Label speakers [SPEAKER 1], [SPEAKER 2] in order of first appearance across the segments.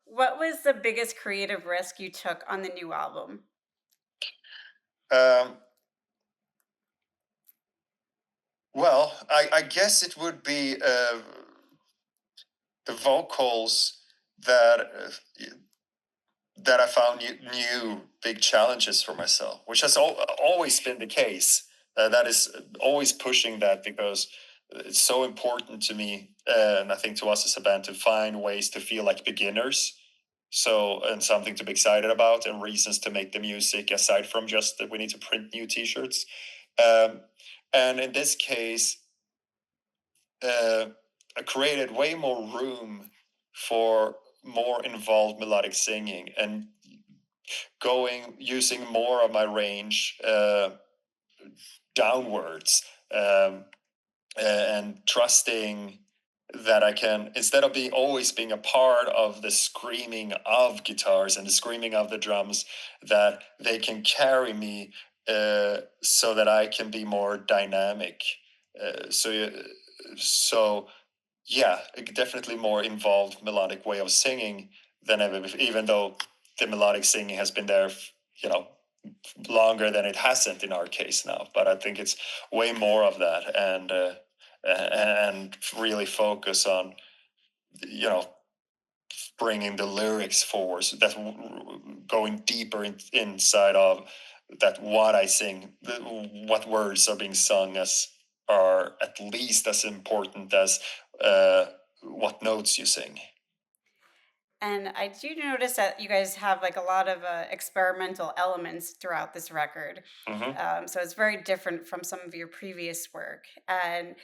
[SPEAKER 1] What was the biggest creative risk you took on the new album?
[SPEAKER 2] Um, I guess it would be the vocals that that I found new big challenges for myself, which has always been the case. That is always pushing that because it's so important to me, and I think to us as a band, to find ways to feel like beginners. So, and something to be excited about, and reasons to make the music aside from just that we need to print new T-shirts. Um, and in this case, uh, I created way more room for more involved melodic singing and going using more of my range downwards, and trusting that I can, instead of being always being a part of the screaming of guitars and the screaming of the drums, that they can carry me, so that I can be more dynamic. Uh, so so yeah, definitely more involved melodic way of singing than ever. Even though the melodic singing has been there, you know, longer than it hasn't in our case now. But I think it's way more of that, and really focus on, you know, bringing the lyrics forward. So that's going deeper inside of that. What I sing, what words are being sung, as are at least as important as uh, what notes you sing.
[SPEAKER 1] And I do notice that you guys have like a lot of experimental elements throughout this record.
[SPEAKER 2] Hmm.
[SPEAKER 1] So it's very different from some of your previous work. And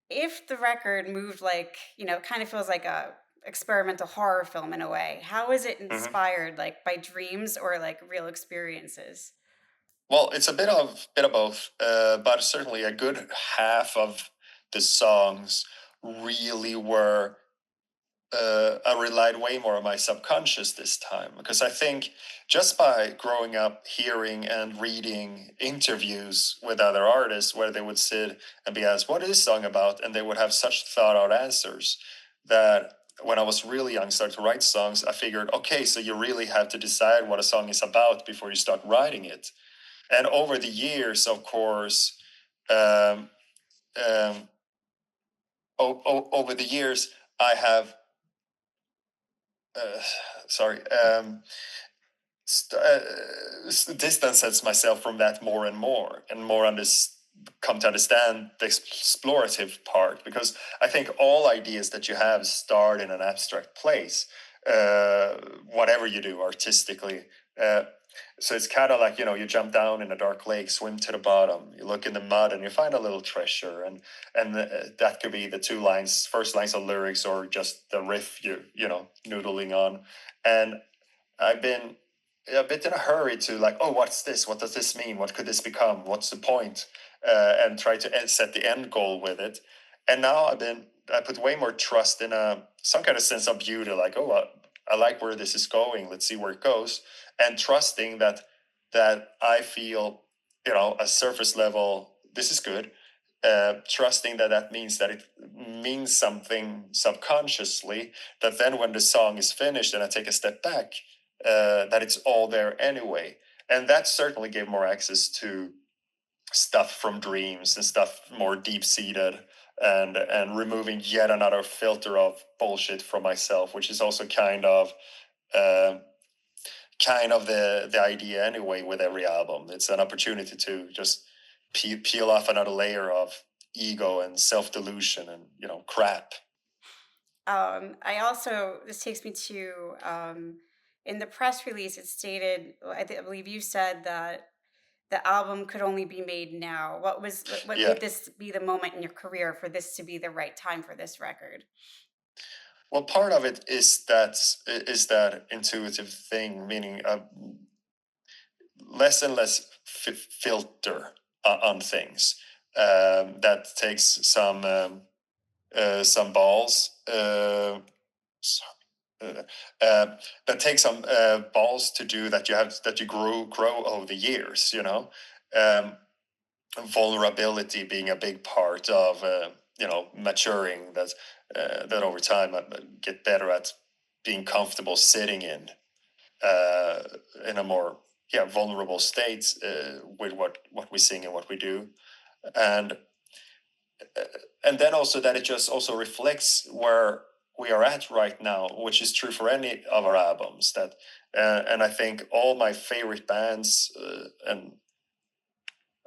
[SPEAKER 1] if the record moved like, kind of feels like a experimental horror film in a way, how is it
[SPEAKER 2] Hmm.
[SPEAKER 1] inspired, like by dreams or like real experiences?
[SPEAKER 2] Well, it's a bit of both, but certainly a good half of the songs really were. I relied way more on my subconscious this time, because I think just by growing up hearing and reading interviews with other artists where they would sit and be asked, "What is this song about?" and they would have such thought out answers, that when I was really young, started to write songs, I figured, okay, so you really have to decide what a song is about before you start writing it. And over the years, of course, um, um, over the years, I have, uh, sorry, distances myself from that more and more come to understand the explorative part, because I think all ideas that you have start in an abstract place, uh, whatever you do artistically. Uh, so it's kind of like, you jump down in a dark lake, swim to the bottom, you look in the mud, and you find a little treasure, and that could be the first lines of lyrics, or just the riff you noodling on. And I've been a bit in a hurry to, like, oh, what's this? What does this mean? What could this become? What's the point? And try to set the end goal with it. And now I put way more trust in some kind of sense of beauty, like, oh, I like where this is going. Let's see where it goes, and trusting that I feel, a surface level. This is good. Trusting that means that it means something subconsciously. That then when the song is finished and I take a step back, that it's all there anyway. And that certainly gave more access to stuff from dreams and stuff more deep seated, and removing yet another filter of bullshit from myself, which is also uh, kind of the idea anyway with every album. It's an opportunity to just peel off another layer of ego and self delusion and crap.
[SPEAKER 1] I also, this takes me to, in the press release, it stated, I believe you said that the album could only be made now. What
[SPEAKER 2] Yeah.
[SPEAKER 1] made this be the moment in your career for this to be the right time for this record?
[SPEAKER 2] Well, part of it is that intuitive thing, meaning less and less filter on things. That takes some balls. Uh, that takes some balls to do, that you grow over the years. Um, Vulnerability being a big part of maturing. That over time I get better at being comfortable sitting in a more vulnerable state with what we sing and what we do, and and then also that it just also reflects where we are at right now, which is true for any of our albums. That and I think all my favorite bands and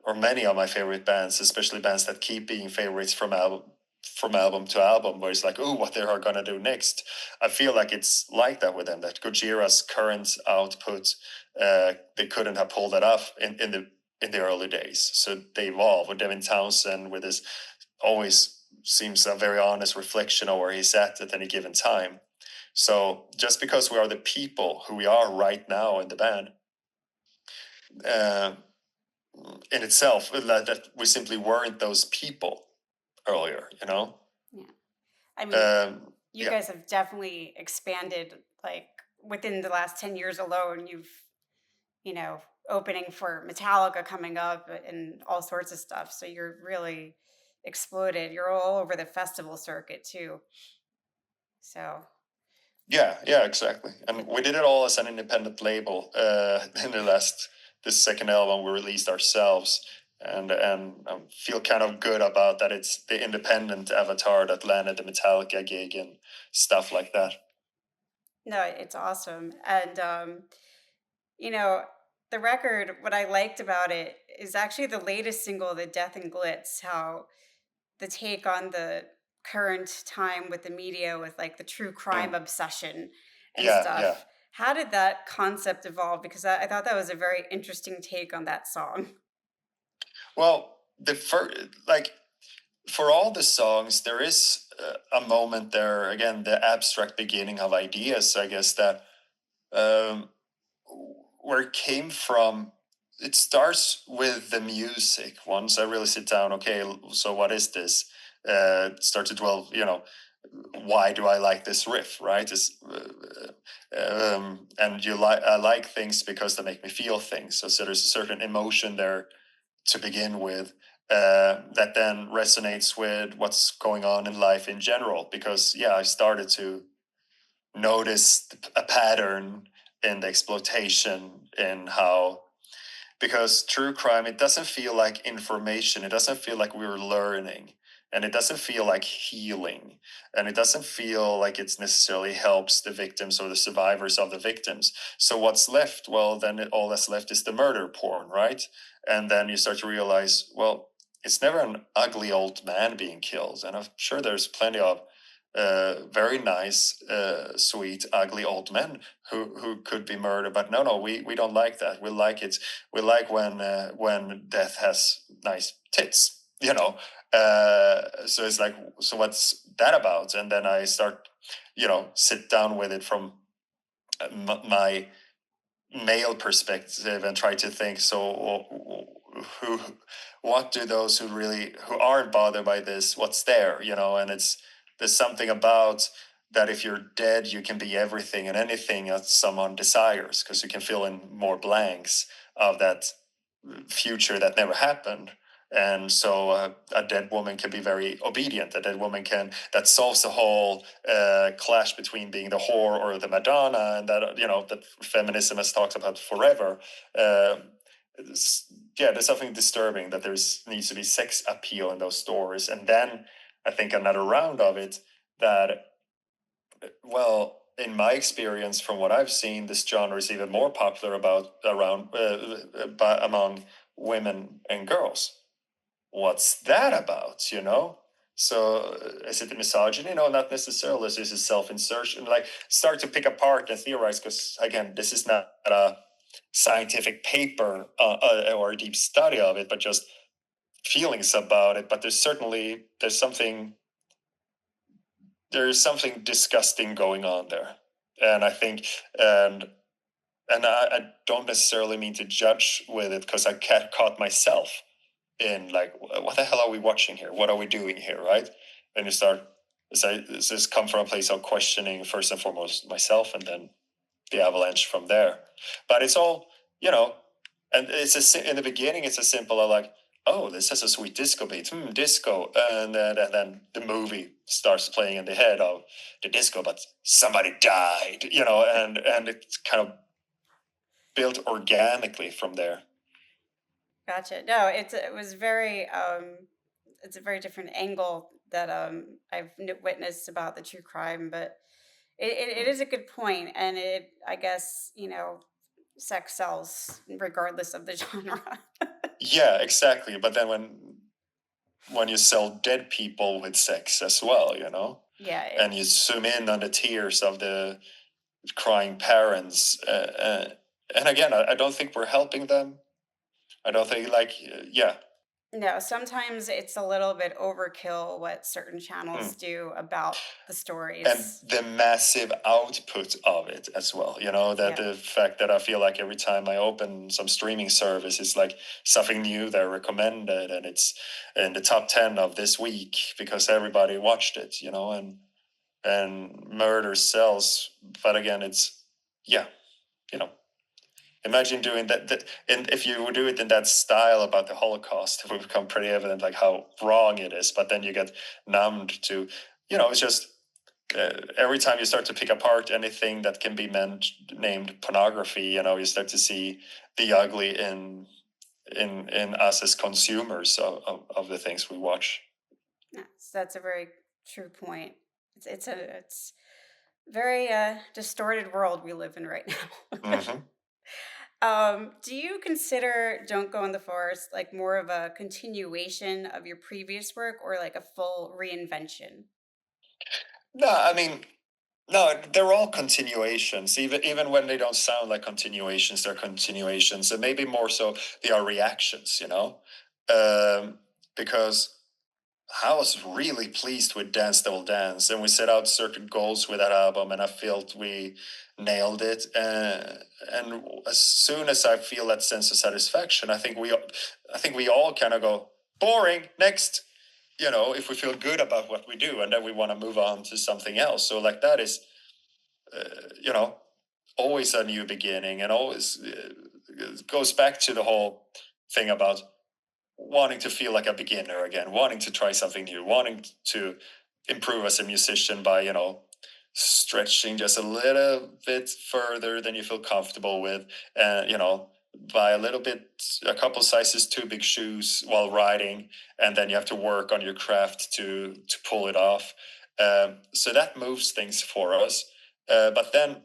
[SPEAKER 2] or many of my favorite bands, especially bands that keep being favorites from album to album, where it's like, oh, what they are gonna do next. I feel like it's like that with them. That Gojira's current output, they couldn't have pulled that off in the early days. So they evolve with Devin Townsend, with his always seems a very honest reflection of where he's at any given time. So just because we are the people who we are right now in the band, uh, in itself, that we simply weren't those people earlier, you know?
[SPEAKER 1] Yeah. I mean,
[SPEAKER 2] Um,
[SPEAKER 1] you
[SPEAKER 2] yeah,
[SPEAKER 1] guys have definitely expanded, like, within the last 10 years alone. You've, you know, opening for Metallica coming up and all sorts of stuff. So you're really exploded. You're all over the festival circuit too. So,
[SPEAKER 2] yeah, exactly. And we did it all as an independent label. In this second album, we released ourselves, and feel kind of good about that. It's the independent Avatar that landed the Metallica gig and stuff like that.
[SPEAKER 1] no, it's awesome. And, you know, the record, what I liked about it is actually the latest single, The Death and Glitz, how the take on the current time with the media, with like the true crime
[SPEAKER 2] Mm.
[SPEAKER 1] obsession and
[SPEAKER 2] Yeah.
[SPEAKER 1] stuff. How did that concept evolve? Because I thought that was a very interesting take on that song.
[SPEAKER 2] Well, the first, like, for all the songs, there is a moment there, again, the abstract beginning of ideas, I guess, that um, where it came from. It starts with the music. Once I really sit down, okay, so what is this? Start to dwell, why do I like this riff, right? And I like things because they make me feel things. So there's a certain emotion there to begin with, that then resonates with what's going on in life in general. Because I started to notice a pattern in the exploitation, in how, because true crime, it doesn't feel like information, it doesn't feel like we're learning, and it doesn't feel like healing, and it doesn't feel like it necessarily helps the victims or the survivors of the victims. So what's left? Well, then all that's left is the murder porn, right? And then you start to realize, well, it's never an ugly old man being killed, and I'm sure there's plenty of very nice, sweet, ugly old men who could be murdered. But no, we don't like that. We like when death has nice tits, you know. So it's like, so what's that about? And then I start, sit down with it from my male perspective and try to think. So who, what do those who aren't bothered by this? What's there, And there's something about that. If you're dead, you can be everything and anything that someone desires, because you can fill in more blanks of that future that never happened. And so a dead woman can be very obedient. A dead woman that solves the whole clash between being the whore or the Madonna, and that, that feminism has talked about forever. There's something disturbing that there's needs to be sex appeal in those stories. And then I think another round of it, that, well, in my experience, from what I've seen, this genre is even more popular among women and girls. What's that about? So is it the misogyny? No, not necessarily. This is self-insertion. Like, start to pick apart and theorize, because again, this is not a scientific paper or a deep study of it, but just feelings about it. But there's something disgusting going on there. And I think, and I don't necessarily mean to judge with it, because I caught myself in, like, what the hell are we watching here? What are we doing here, right? And you start, does this come from a place of questioning, first and foremost, myself, and then the avalanche from there. But it's all, and in the beginning, it's as simple as, like, oh, this has a sweet disco beat, disco, and then the movie starts playing in the head of the disco, but somebody died, and it's kind of built organically from there.
[SPEAKER 1] Gotcha. No, it was very it's a very different angle that I've witnessed about the true crime, but it
[SPEAKER 2] Mm.
[SPEAKER 1] is a good point, and it I guess sex sells regardless of the genre.
[SPEAKER 2] Yeah, exactly. But then when you sell dead people with sex as well,
[SPEAKER 1] Yeah,
[SPEAKER 2] and you zoom in on the tears of the crying parents, and again, I don't think we're helping them. I don't think yeah.
[SPEAKER 1] no, sometimes it's a little bit overkill what certain
[SPEAKER 2] Mm.
[SPEAKER 1] channels do about the
[SPEAKER 2] And
[SPEAKER 1] stories.
[SPEAKER 2] the massive output of it as well, that
[SPEAKER 1] Yeah.
[SPEAKER 2] the fact that I feel like every time I open some streaming service, it's like something new they're recommended, and it's in the top 10 of this week because everybody watched it, and murder sells. But again, it's, yeah, you know imagine doing that, and if you would do it in that style about the Holocaust, it would become pretty evident like how wrong it is. But then you get numbed to, it's just, every time you start to pick apart anything that can be named pornography, you start to see the ugly in us as consumers of the things we watch.
[SPEAKER 1] Yes, that's a very true point. It's very distorted world we live in right now.
[SPEAKER 2] Hmm.
[SPEAKER 1] Do you consider Don't Go in the Forest like more of a continuation of your previous work or like a full reinvention?
[SPEAKER 2] No, I mean, no, they're all continuations. Even when they don't sound like continuations, they're continuations, and maybe more so they are reactions. Um, because I was really pleased with Dance Devil Dance, and we set out certain goals with that album, and I felt we nailed it. And as soon as I feel that sense of satisfaction, I think we all kind of go boring next. If we feel good about what we do, and then we want to move on to something else. So like that is, uh, you know, always a new beginning, and always goes back to the whole thing about wanting to feel like a beginner again, wanting to try something new, wanting to improve as a musician by, stretching just a little bit further than you feel comfortable with, and, by a little bit, a couple sizes too big shoes while writing, and then you have to work on your craft to pull it off. So that moves things for us. But then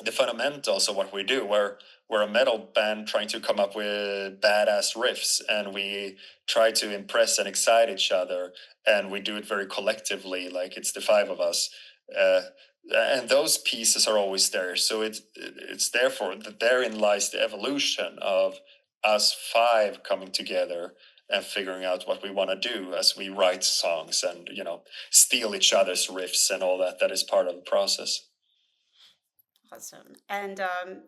[SPEAKER 2] the fundamentals of what we do. We're a metal band trying to come up with badass riffs, and we try to impress and excite each other, and we do it very collectively, like it's the five of us. Uh, and those pieces are always there. So it's therefore that therein lies the evolution of us five coming together and figuring out what we want to do as we write songs and steal each other's riffs and all that is part of the process.
[SPEAKER 1] Awesome. And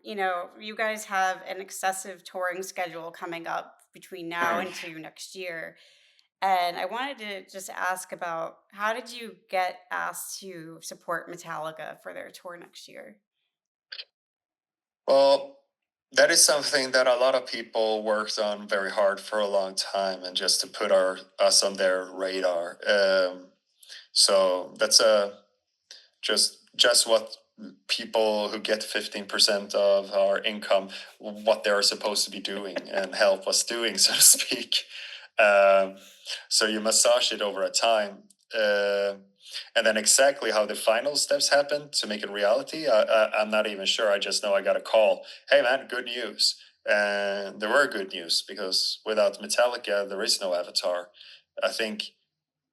[SPEAKER 1] you guys have an excessive touring schedule coming up between now and to next year. And I wanted to just ask about how did you get asked to support Metallica for their tour next year?
[SPEAKER 2] Well, that is something that a lot of people worked on very hard for a long time, and just to put us on their radar. So that's just what people who get 15% of our income, what they're supposed to be doing and help us doing, so to speak. Um, so you massage it over a time. Uh, and then exactly how the final steps happen to make it reality, I'm not even sure. I just know I got a call. Hey, man, good news. And there were good news because without Metallica, there is no Avatar. I think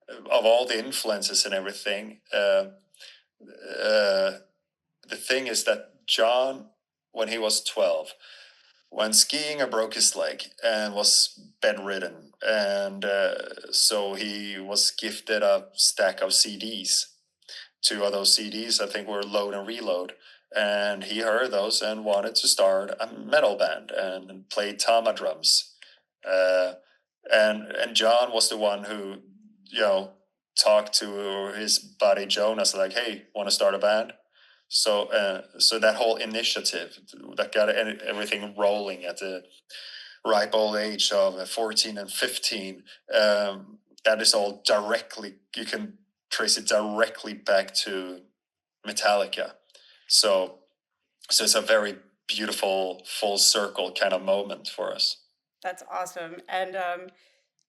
[SPEAKER 2] of all the influences and everything, uh, the thing is that John, when he was 12, went skiing and broke his leg and was bedridden. And so he was gifted a stack of CDs. Two of those CDs, I think, were Load and Reload. And he heard those and wanted to start a metal band and play tama drums. Uh, and John was the one who, you know, talked to his buddy Jonas, like, "Hey, want to start a band?" So that whole initiative that got everything rolling at the ripe old age of 14 and 15. That is all directly, you can trace it directly back to Metallica. So, so it's a very beautiful full circle kind of moment for us.
[SPEAKER 1] That's awesome. And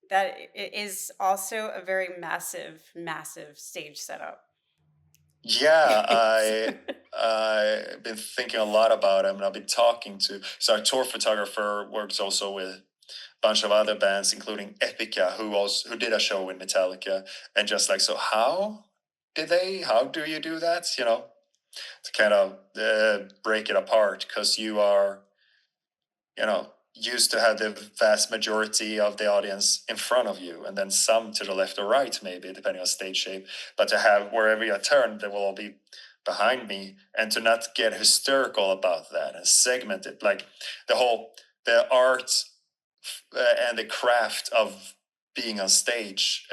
[SPEAKER 1] that is also a very massive, massive stage setup.
[SPEAKER 2] Yeah, I've been thinking a lot about him, and I've been talking to. So our tour photographer works also with a bunch of other bands, including Epica, who did a show with Metallica, and just like, so how did they? How do you do that? You know, to kind of break it apart, because you are, you know, used to have the vast majority of the audience in front of you, and then some to the left or right, maybe depending on stage shape. But to have wherever you turn, they will all be behind me, and to not get hysterical about that and segment it, like the art and the craft of being on stage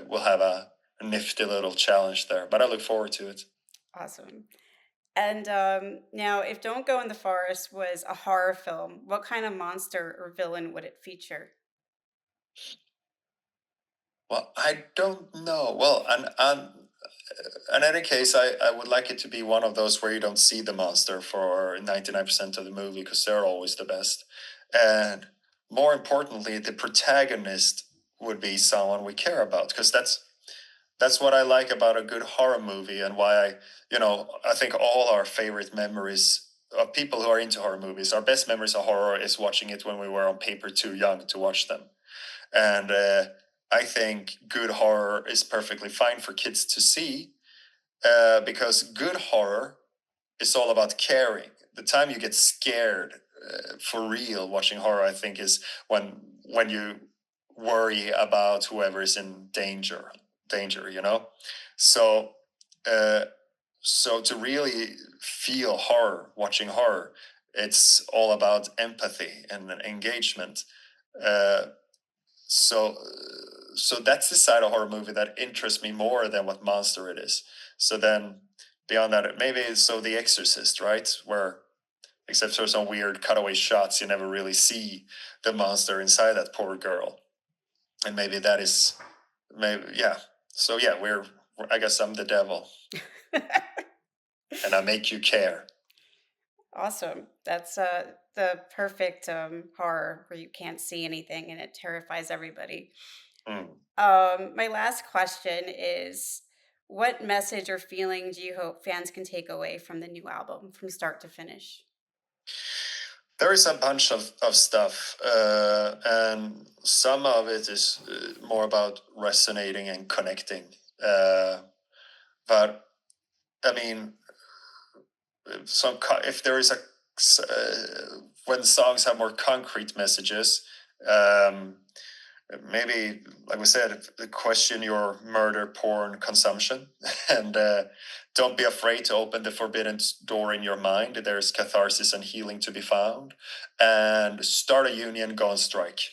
[SPEAKER 2] will have a nifty little challenge there. But I look forward to it.
[SPEAKER 1] Awesome. And now, if Don't Go in the Forest was a horror film, what kind of monster or villain would it feature?
[SPEAKER 2] Well, I don't know. Well, in any case, I would like it to be one of those where you don't see the monster for 99% of the movie, because they're always the best. And more importantly, the protagonist would be someone we care about, because that's what I like about a good horror movie, and why I think all our favorite memories of people who are into horror movies, our best memories of horror is watching it when we were on paper too young to watch them. And I think good horror is perfectly fine for kids to see, because good horror is all about caring. The time you get scared for real watching horror, I think, is when you worry about whoever is in danger. So, uh, so to really feel horror, watching horror, it's all about empathy and engagement. Uh, so so that's the side of horror movie that interests me more than what monster it is. So then beyond that, maybe it's so The Exorcist, right? Where except for some weird cutaway shots, you never really see the monster inside that poor girl. And maybe that is, maybe, yeah. So yeah, I guess I'm the devil, and I make you care.
[SPEAKER 1] Awesome. That's the perfect horror where you can't see anything and it terrifies everybody.
[SPEAKER 2] Mm.
[SPEAKER 1] My last question is, what message or feeling do you hope fans can take away from the new album from start to finish?
[SPEAKER 2] There is a bunch of stuff, and some of it is more about resonating and connecting. But I mean, if there is when songs have more concrete messages, um, maybe, like we said, question your murder porn consumption, and don't be afraid to open the forbidden door in your mind. There's catharsis and healing to be found, and start a union, go on strike.